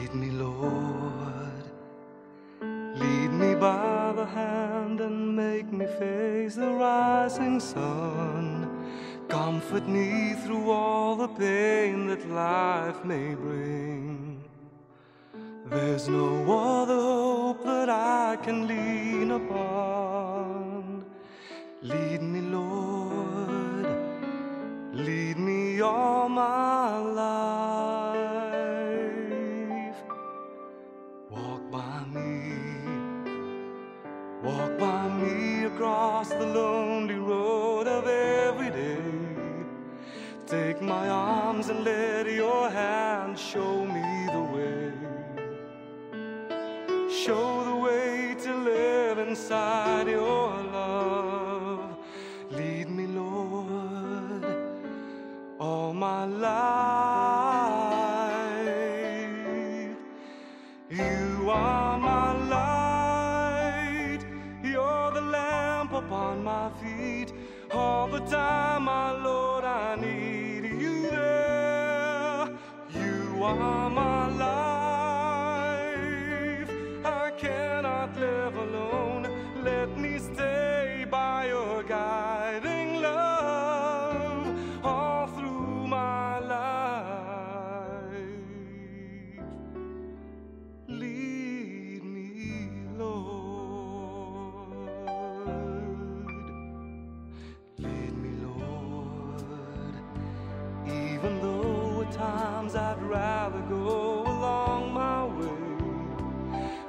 Lead me, Lord, lead me by the hand and make me face the rising sun. Comfort me through all the pain that life may bring. There's no other hope that I can lean upon. Lead me, Lord, lead me all my life. Walk by me across the lonely road of every day. Take my arms and let your hand show me the way. Show the way to live inside your love. Lead me, Lord, all my life. You are my light, you're the lamp upon my feet. All the time, my Lord, I need you there. You are my life, I cannot live alone. Let me stay by your guiding love all through my life. Lead me, Lord. Lead me, Lord. Even though at times I'd rather go along my way,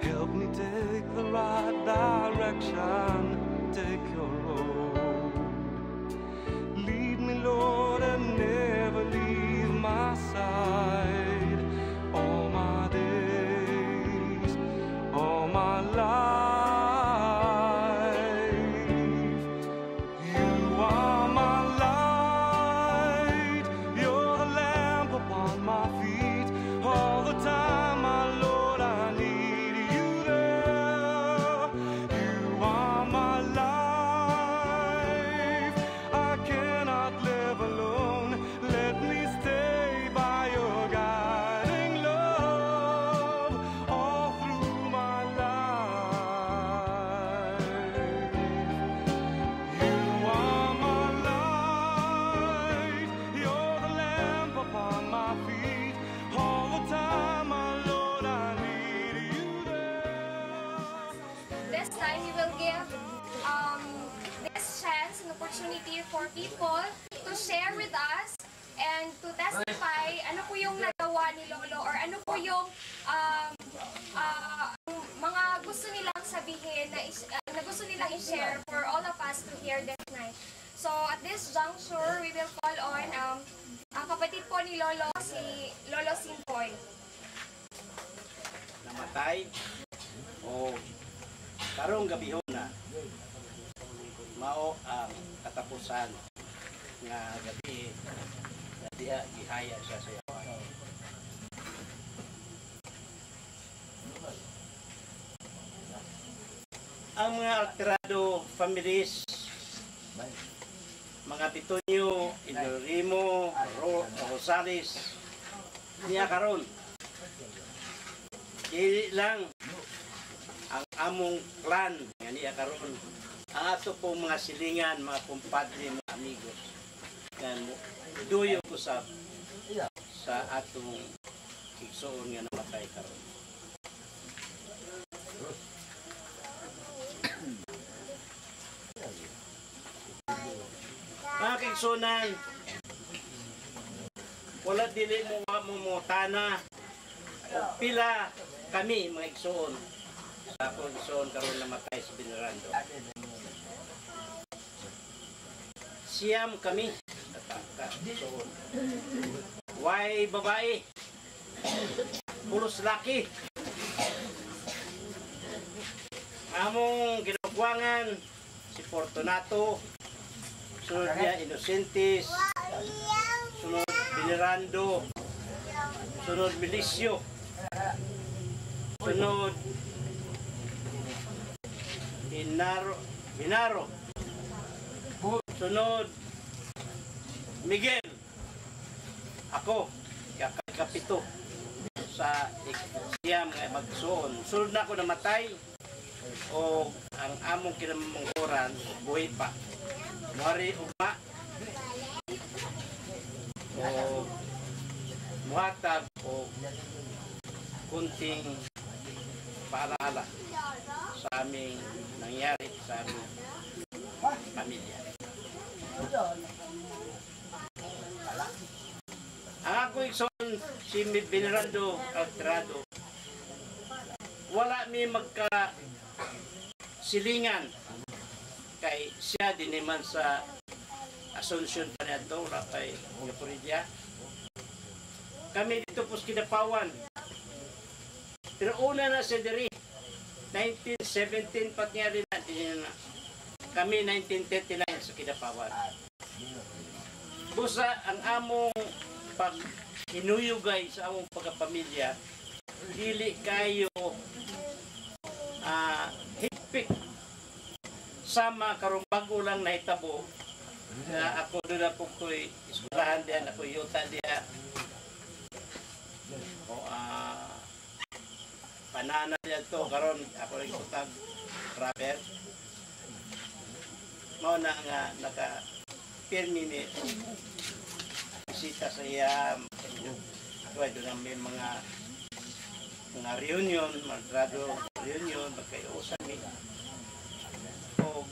help me take the right direction, take your road. Lead me, Lord, and never leave my side. All my days, all my life. You are my light, you're the lamp upon my feet. All the time, my Lord, I need you there. You are my life, I cannot live alone. Let me stay by your guiding love all through my life. You are my light, you're the lamp upon my feet. All the time, my Lord, I need you there. This time, we will give this chance and opportunity for people to share with us and to testify ano po yung nagawa ni Lolo or ano po yung mga gusto nilang sabihin na gusto nilang i-share for all of us to hear this night. So, at this juncture, we will call on ang kapatid po ni Lolo, si Lolo Simpoy. Namatay o karong gabihon na mao ang katapusan nga gabi na diha gihaya siya sa yawan. Ang mga alterado families, mga Pitonyo, Inorimo, Rosales, niya karon dili lang ang among clan nga niya karon, ang ato pong mga silingan, mga kumpadre, mga amigos nga duyo usab sa atong igsoon nga namatay karon. Mga kaigsunan, wala dili mo mamutana o pila kami mga igsoon sa akong igsoon karon namatay sa Binarando. Siyam kami igsoon. Way babae, pulos laki. Among ginugwangan si Fortunato, sunod niya Innocentes, sunod Binarando, sunod Milicio, sunod Binaro, sunod Miguel, ako, kapito sa siyam nga magsuon. Sulod na ako namatay o ang among kinamangkuran buhay pa. Muhari ugma o muhatag o kunting paalaala sa aming nangyari sa aming pamilya. Ang ako ikson si Venerando Alterado, wala mi magka silingan kay siya din naman sa Asunsyon pa niya ito, wala kay Gapuridya. Kami dito po sa Kidapawan. Pero una na siya diri, 1917 pat niya rin natin na. Kami 1939 sa Kidapawan. Busa ang among pag hinuyugay sa among pagkapamilya, dili kayo higpit sama karong bago lang nahitabo na ako doon na po ko'y iskulahan diyan, ako yuta diya o panana diyan to karon ako rin kutag rubber mao na nga naka pirmi ni bisita sa iya doon na may mga reunion, maggrado reunion, magkaiusan mi o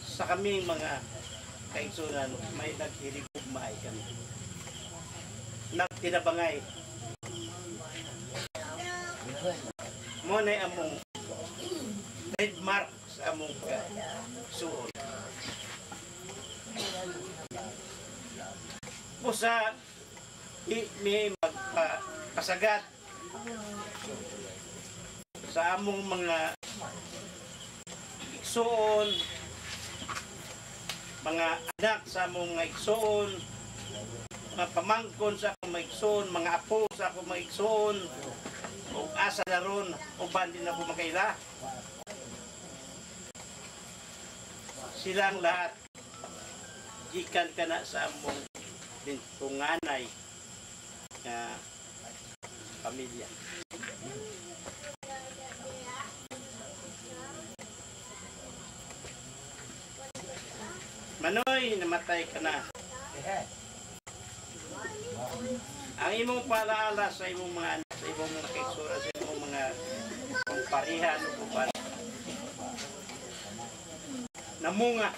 sa kaming mga kaigsunan, may naghirigugmay kami. Nagtinabangay. Mo na among trademark sa among suon. Pusa, may magpasagat sa among mga igsuon, mga anak sa among mga igsoon, mga pamangkon sa akong mga igsoon, mga apo sa akong mga igsoon, o asa na ron, o bandin ako makaila. Silang lahat, gikan ka na sa among tunganay na pamilya. Manoy, namatay ka na. Ang imong paalaala sa imong mga anak, sa imong mga kaisura, sa imong mga parihan o kumpara. Namunga.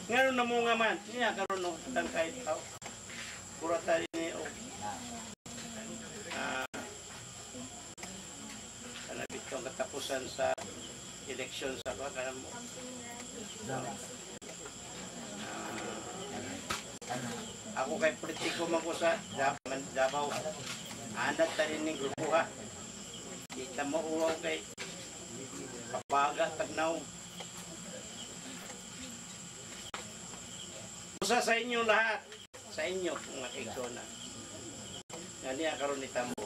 Ngayon namunga man. Niya karon no, tang kahit tao. Kurata rin o. Kanabit kong katapusan sa eleksyon sa kanam mo. Ako kay politiko man ko sa Davao. Anak tayo ng grupo ha. Kita mo uwaw kay papaga tagnaw. Usa sa inyo lahat. Sa inyo mga kaigsonan. Nga niya karon ni Tambo.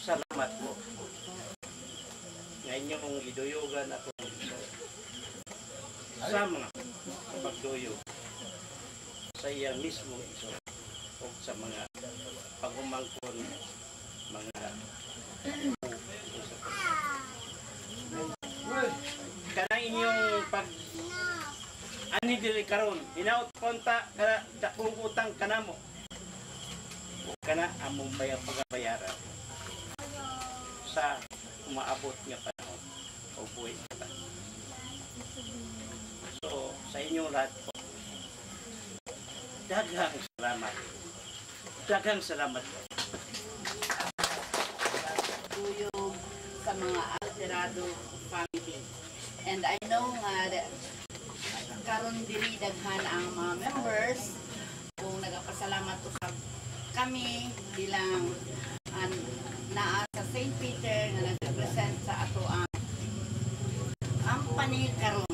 Salamat po. Nga inyong iduyugan ako sa mga pagduyog sa iya mismo iso o sa mga pagumangkon mga kanang inyong pag ani diri karon hinaut konta kana dakong utang kanamo o kana among pagabayaran sa umaabot nga panahon o buhay kita. So sa inyong lahat po, daghang salamat. Daghang salamat po. Tuyog sa mga Alterado family. And I know nga karon diri daghan ang mga members kung nagapasalamat usab kami bilang naa sa St. Peter nga nag-represent sa ato ang panikaron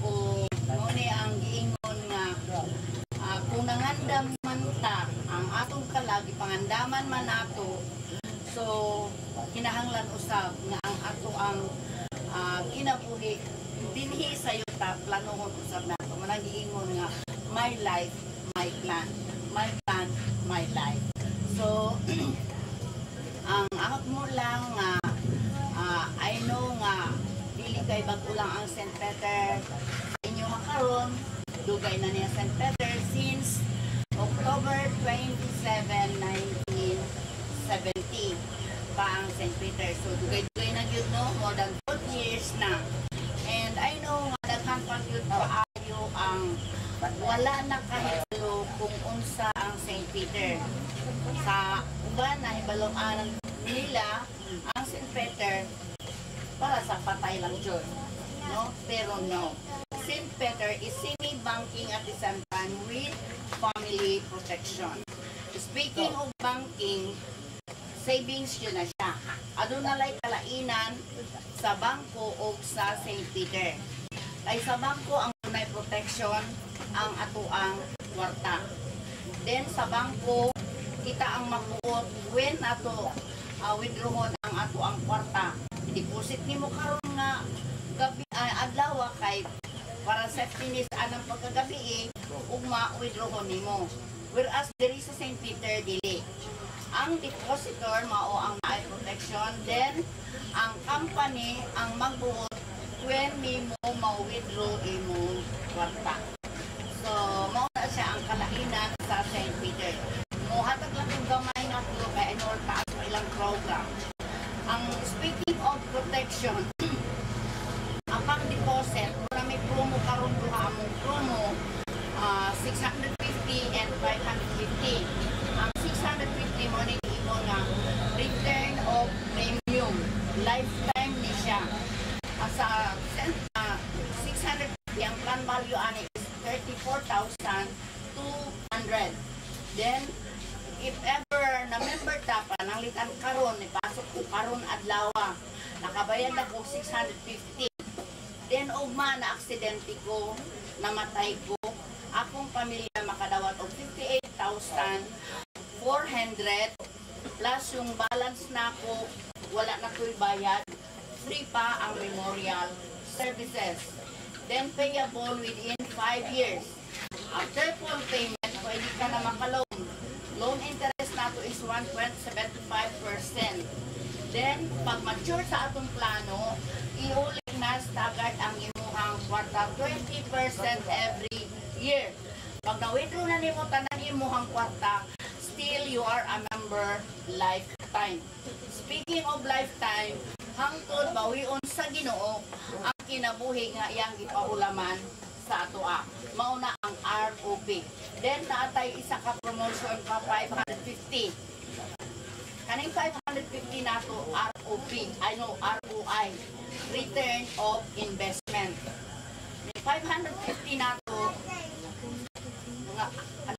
o ngunit ang giingon nga kung nangandam man ta ang atong kalag ipangandaman man nato so kinahanglan usab nga ang ato ang kinabuhi dinhi sa yuta planohon usab nato manang giingon nga my life my plan my life So, ang ako mo lang nga, I know nga, dili kay bag-ulang ang St. Peter sa inyo makaroon, dugay na niya St. Peter since October 27, 1970 pa ang St. Peter. So, dugay-dugay na yun, no? More than 40 years na. And I know nga, daghan pa yun paayo ang wala na kahibalo kung unsa ang St. Peter. Sa uban na hibalong-anan nila, ang St. Peter para sa patay lang yun. No? Pero no. St. Peter is semi-banking at the same time with family protection. Speaking of banking, savings yun na siya. Ano nalay kalainan sa bangko o sa St. Peter. Kay sa bangko ang tunay protection ang atuang kwarta. Then sa bangko, kita ang makuot when ato withdrawon ang atuang kwarta. Deposit nimo karon nga gabi adlaw kay para safety ni sa anang pagkagabi ug ma-withdrawon nimo. Whereas diri sa St. Peter dili. Ang depositor mao ang naay protection, then ang company ang magbuot when nimo ma-withdraw imong kwarta. So mao na siya ang kalainan sa St. Peter. Mohatag lang yung gamay nga tulo kay annual taas mo ilang program. Ang speaking of protection, ang pang-deposit, muna may promo karon duha among promo, 650 and 550. Ang 650 mo ni imo nga return of premium, lifetime ni siya. Sa 650 ang plan value ani is 34,200. Then if ever na member ta pananglitan karon ipasok ko karon adlaw nakabayad na ko 650. Then ugma na aksidente ko, namatay ko, akong pamilya makadawat og 58,400 plus yung balance na ko wala na ko'y bayad, free pa ang memorial services. Then payable within 5 years. After full payment, pwede ka na makaloan. Loan interest nato is 1.75%. Then, pag mature sa atong plano, iulit na staggered ang imuhang kwarta 20% every year. Pag na-withdraw na nimo tanan imuhang kwarta, still you are a member lifetime. Speaking of lifetime, hangtod bawion sa Ginoo ang kinabuhi nga iyang gipaulaman sa atoa. Mauna ang ROP. Then naatay isa ka promotion pa 550. Kaning 550 nato ROP, ROI, return of investment. May 550 nato nga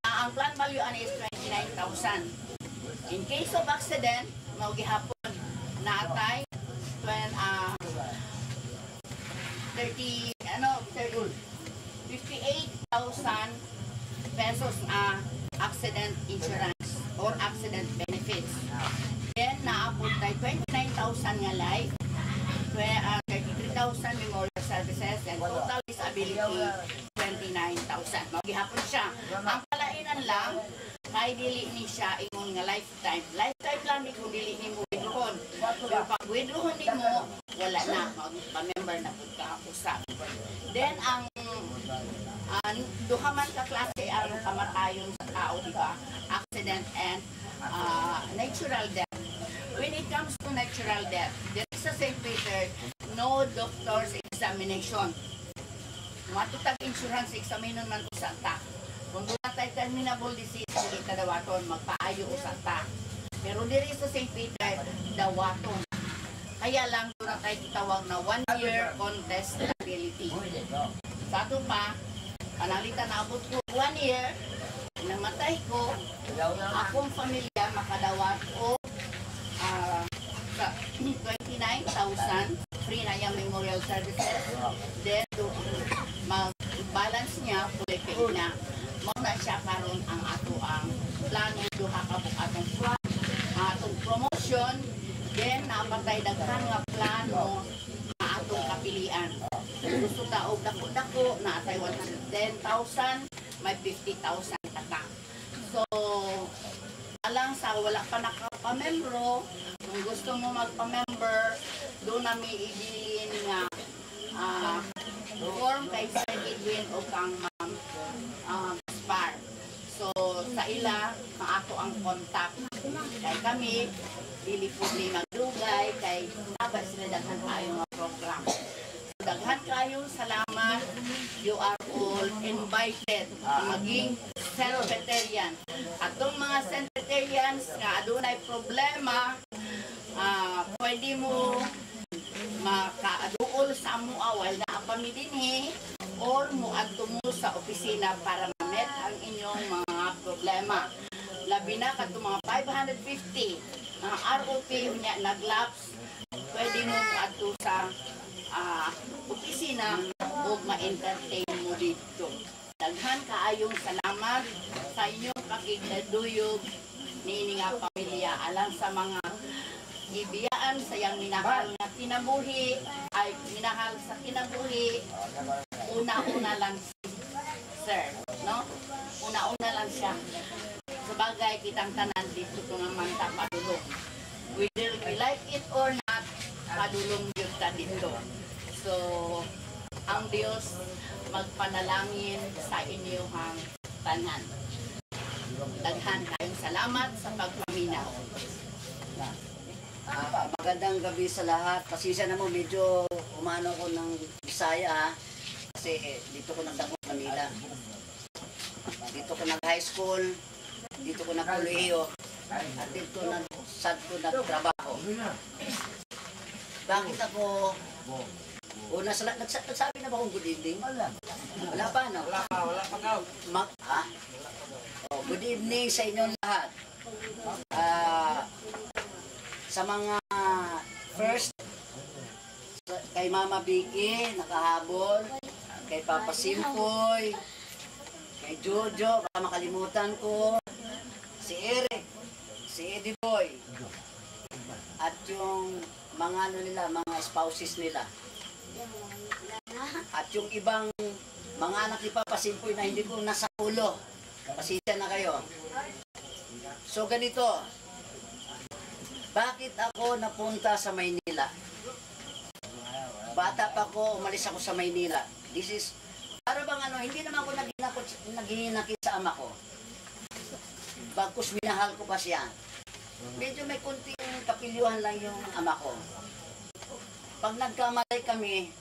ang plan value ani is 29,000. In case of accident, mao gihapon naatay 58,000 pesos accident insurance or accident benefits. Then naabot tay 29,000 nga life, 33,000 memorial services, and total disability 29,000. Magihapon siya. Ang kalainan lang kay dili ni siya ingon nga lifetime. Lifetime lang ni kung dili ni mo withdrawn. Pero pag withdrawn ni mo, wala na. Mag-member na pud ka usap. Then ang duha man ka klase ang kamatayon sa tao, di ba? Accident and natural death. When it comes to natural death, there is a St. Peter, no doctor's examination. Matutag insurance examinon man sa ta. Kung wala tayo terminable disease, hindi ka dawaton, magpaayo sa ta. Pero diri sa St. Peter, dawaton. Kaya lang doon na tayo kitawag na 1-year contestability. Sa ato pa, panalita na abot ko 1 year, namatay ko, akong pamilya makadawat o 29,000 free na yung memorial services. Then, mag-balance niya, fully paid na. Mauna siya karon ang ato ang plano, duha ka po atong swap, atong promotion, then napatay daghan nga plano na atong kapilian. Gusto taog dako-dako, naatay 110,000, may 50,000 kata. So, lang sa wala pa nakapamembro, kung gusto mo magpa-member, doon namin ibilin nga form kay Sir Edwin o kang Ma'am Spar. So, sa ila, ako ang contact. Kay kami, dili po ni magdugay, kay dapat sila daghan kayo nga program. So, daghan kayo, salamat. You are all invited maging Secretarian. At itong mga Secretarians nga adunay problema, pwede mo makaaduol sa amo awal na ang pamidinhi or muadto mo sa opisina para ma-met ang inyong mga problema. Labi na kadto mga 550 ang ROP niya naglaps, pwede mo muadto sa opisina o ma-entertain mo dito. Daghan kaayong salamat sa inyong pakigdaduyog ni nga pamilya alang sa mga ibiyaan sa yang minahal nga kinabuhi ay minahal sa kinabuhi. Una-una lang si Sir, no? Una-una lang siya. Sabagay kitang tanan dito ko naman ta padulong. Whether we like it or not, padulong yun ta dito. So, ang Diyos magpanalangin sa inyong tanan. Daghan kayong salamat sa pagpaminaw. Magandang gabi sa lahat. Pasensya na mo, medyo umano ko ng Bisaya kasi dito ko nagdako Manila. Dito ko nag-high school, dito ko nag-kolehiyo, at dito sad ko nagtrabaho. Bakit ako una sa nagsabi na ba akong good evening? Wala pa, no? Wala pa ka. Good evening sa inyong lahat. Sa mga first, kay Mama Vicky, nakahabol, kay Papa Simpoy, kay Jojo, baka makalimutan ko, si Eric, si Eddie Boy, at yung mga ano nila, mga spouses nila. At yung ibang mga anak ni Papa Simpoy na hindi ko nasa ulo, pasensya na kayo. So ganito, bakit ako napunta sa Maynila? Bata pa ko, umalis ako sa Maynila. This is, para bang ano, hindi naman ako naghihinakit sa ama ko. Bagkus minahal ko pa siya. Medyo may kunting kapilyuhan lang yung ama ko. Pag nagkamalay kami,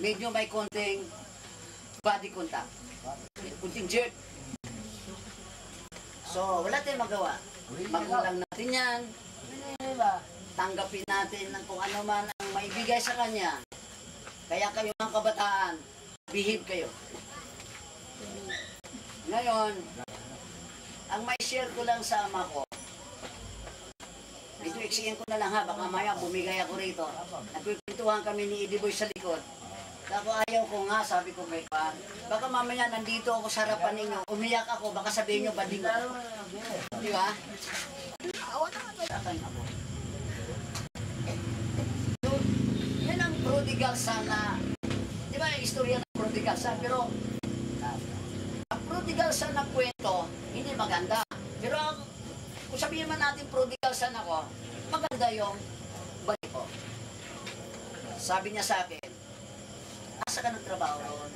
medyo may kunting body contact. Kunting jerk. So, wala tayong magawa. Magulang natin yan. Tanggapin natin ng kung ano man ang maibigay sa kanya. Kaya kayo mga kabataan, behave kayo. Ngayon, ang may share ko lang sa ama ko, medyo iksiin ko na lang ha, baka maya bumigay ako rito. Nagpipintuhan kami ni Eddie Boy sa likod. Ako ayaw ko nga, sabi ko kay Pa, baka mamaya nandito ako sa harapan ninyo, umiyak ako, baka sabihin nyo bading ako. Di ba? So, yan ang prodigal son na, di ba yung istorya ng prodigal son, pero ang prodigal son na kwento, hindi maganda. Pero kung sabihin man natin prodigal son ako, maganda yung balik ko. Sabi niya sa akin, nasa ka ng trabaho ron.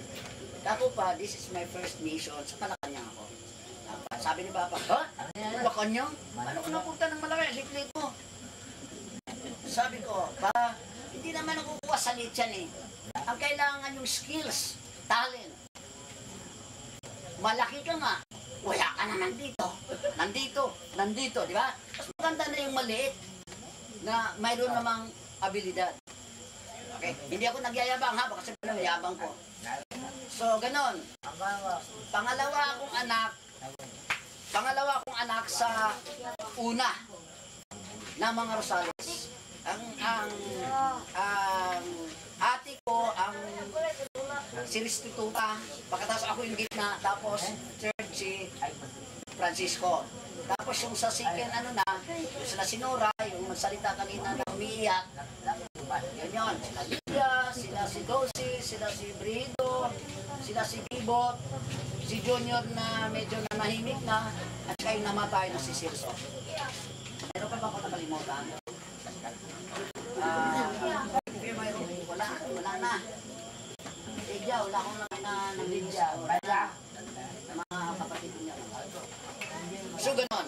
Ako pa, this is my first mission, sa Malacanang ako. Sabi ni Papa, ha? Malacanang? Paano ko napunta ng Malacanang? Liklit mo. Sabi ko, Pa, hindi naman nakukuha sa lityan eh. Ang kailangan yung skills, talent. Malaki ka nga, wala ka na nandito, di ba? Mas maganda na yung maliit na mayroon namang abilidad. Okay, hindi ako nagyayabang ha, baka sabihin na yabang ko. So, ganon. Pangalawa akong anak sa una na mga Rosales. Ang ate ko, si Restituta, pagkatapos ako yung gitna, tapos third si Francisco. Tapos yung sa second yung sila si Nora, yung magsalita kanina na umiiyak, yun, sila Lydia, sila si Dulce, sila si Brido, sila si Bibot, si Junior na medyo nanahimik na, at saka yung namatay na si Silso. Meron pa ba ako nakalimutan? Wala na. Tigya, wala akong nabigya. Wala. Mga kapatid niya. So, ganon.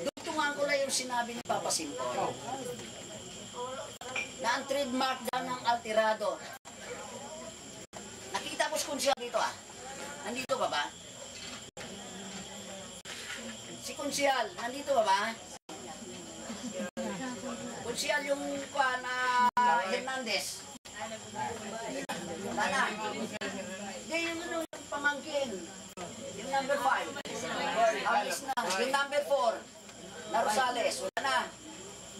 Dugtungan ko lang yung sinabi ni Papa Simple. Na ang trademark daw ng Alterado. Nakita ko si Konsyal dito Nandito ba ba? Si Konsyal, nandito ba ba? Konsyal yung Hernandez. Nana. Hindi, yung pamangkin. Yung number 5. Alis na. Yung number 4. Na Rosales. Wala na.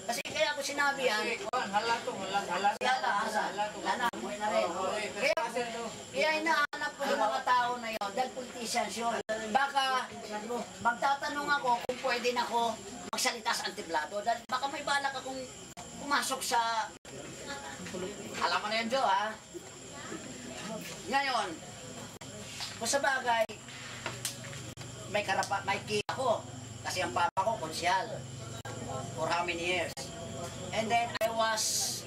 Kasi kaya ako sinabi wala na, umuwi na rin. Kaya hinahanap ko yung mga tao na yun, dahil politicians yun. Baka magtatanong ako kung pwede na ako magsalita sa Antiblado, dahil baka may balak akong pumasok sa... Alam mo na yun, Joe, Ngayon, kung sa bagay, may key ako. Kasi ang papa ko, konsyal. For how many years? And then I was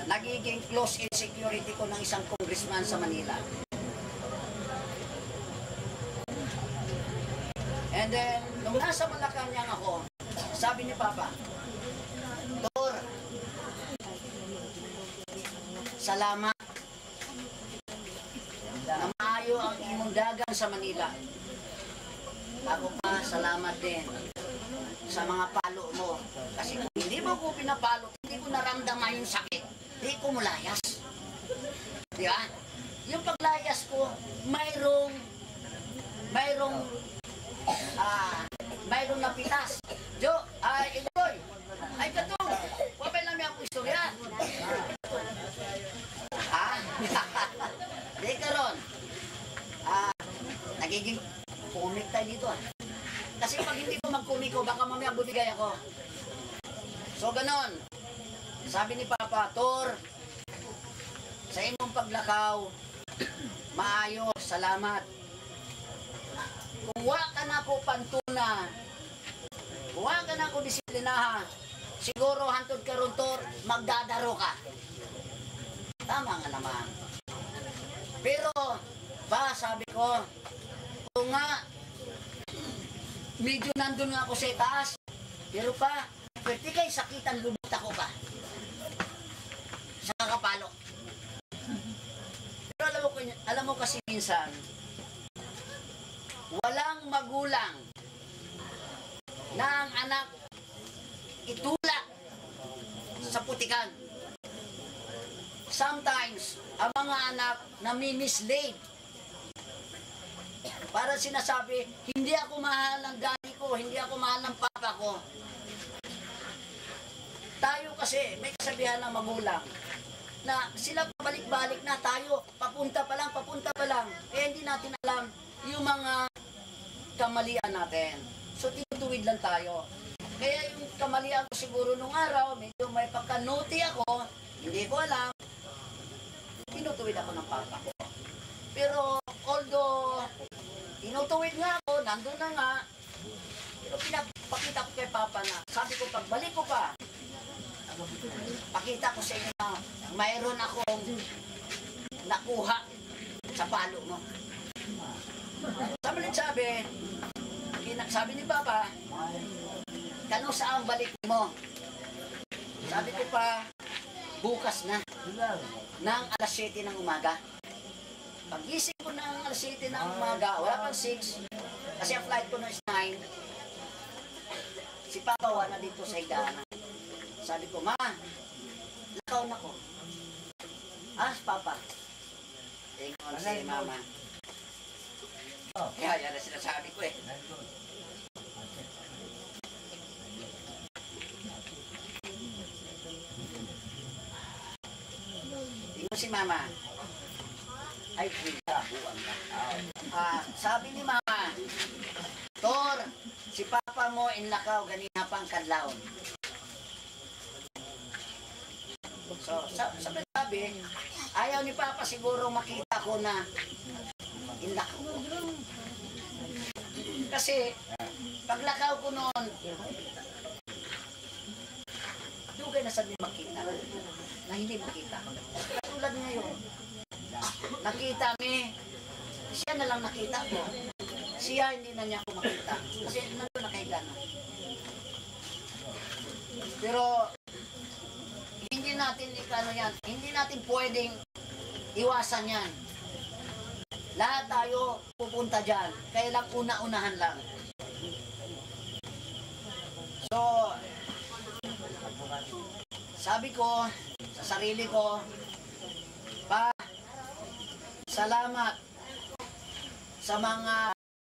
nagiging close in security ko ng isang congressman sa Manila. And then, nung nasa Malacanang ako, sabi ni Papa, Tor, salamat na maayo ang imong dagan sa Manila. Ako pa, salamat din sa mga palo mo. Kasi kung hindi mo ko pinapalo, hindi ko naramdaman yung sakit. Hindi ko mulayas. Di ba? Yung paglayas ko, mayroong napitas. Jo, Iloy, ay katong, wapay lang may akong istorya. Di karon. Nagiging kumik tayo dito Kasi pag hindi ko magkumiko, baka mamaya bumigay ako. So ganon. Sabi ni Papa, Tor, sa imong paglakaw, maayo, salamat. Kung wa ka na ko pantuna, kung wa ka na ko disiplinaha, siguro hantod karon Tor, magdadaro ka. Tama nga naman. Pero, sabi ko, kung nga, medyo nandun nga ako sa taas, pero pwede kay sakitan lubot ako pa. Sa kakapalo. Pero alam mo kasi minsan, walang magulang na ang anak itulak sa putikan. Sometimes, ang mga anak nami-mislead. Para sinasabi, hindi ako mahal ng daddy ko, hindi ako mahal ng papa ko. Tayo kasi, may kasabihan ng magulang, na sila pabalik-balik na tayo, papunta pa lang, kaya hindi natin alam yung mga kamalian natin. So, tinutuwid lang tayo. Kaya yung kamalian ko siguro nung araw, medyo may pagka-naughty ako, hindi ko alam, tinutuwid ako ng papa ko. Pero, although, tinutuwid nga ako, nandun na nga, pero pinapakita ko kay Papa na, sabi ko, pagbalik ko pa, pakita ko sa inyo na mayroon akong nakuha sa palo mo. Sabi ni Papa, kano saan balik mo? Sabi ko pa, bukas na, ng alas 7 ng umaga. Pag-isip ko ng alas 7 ng umaga, wala pang 6, kasi ang flight ko na is 9, si Papa wala dito sa higdaanan. Sabi ko, Ma, lakaw na ko. Papa. Ingon si Mama. Kaya yan na sinasabi ko Ingon si Mama. Ay, sabi ni Mama, Tor, si Papa mo inlakaw ganina pang kadlaw. So, sabi, ayaw ni Papa siguro makita ko na inlakaw. Kasi, paglakaw ko noon, dugay na sabi makita. Na hindi makita. Katulad ngayon, nakita mi, siya na lang nakita ko. Siya hindi na niya ako makita. Kasi nandun nakahiga na. Pero, hindi natin ikano yan. Hindi natin pwedeng iwasan yan. Lahat tayo pupunta dyan. Kaya lang una-unahan lang. So, sabi ko sa sarili ko, Pa, salamat sa mga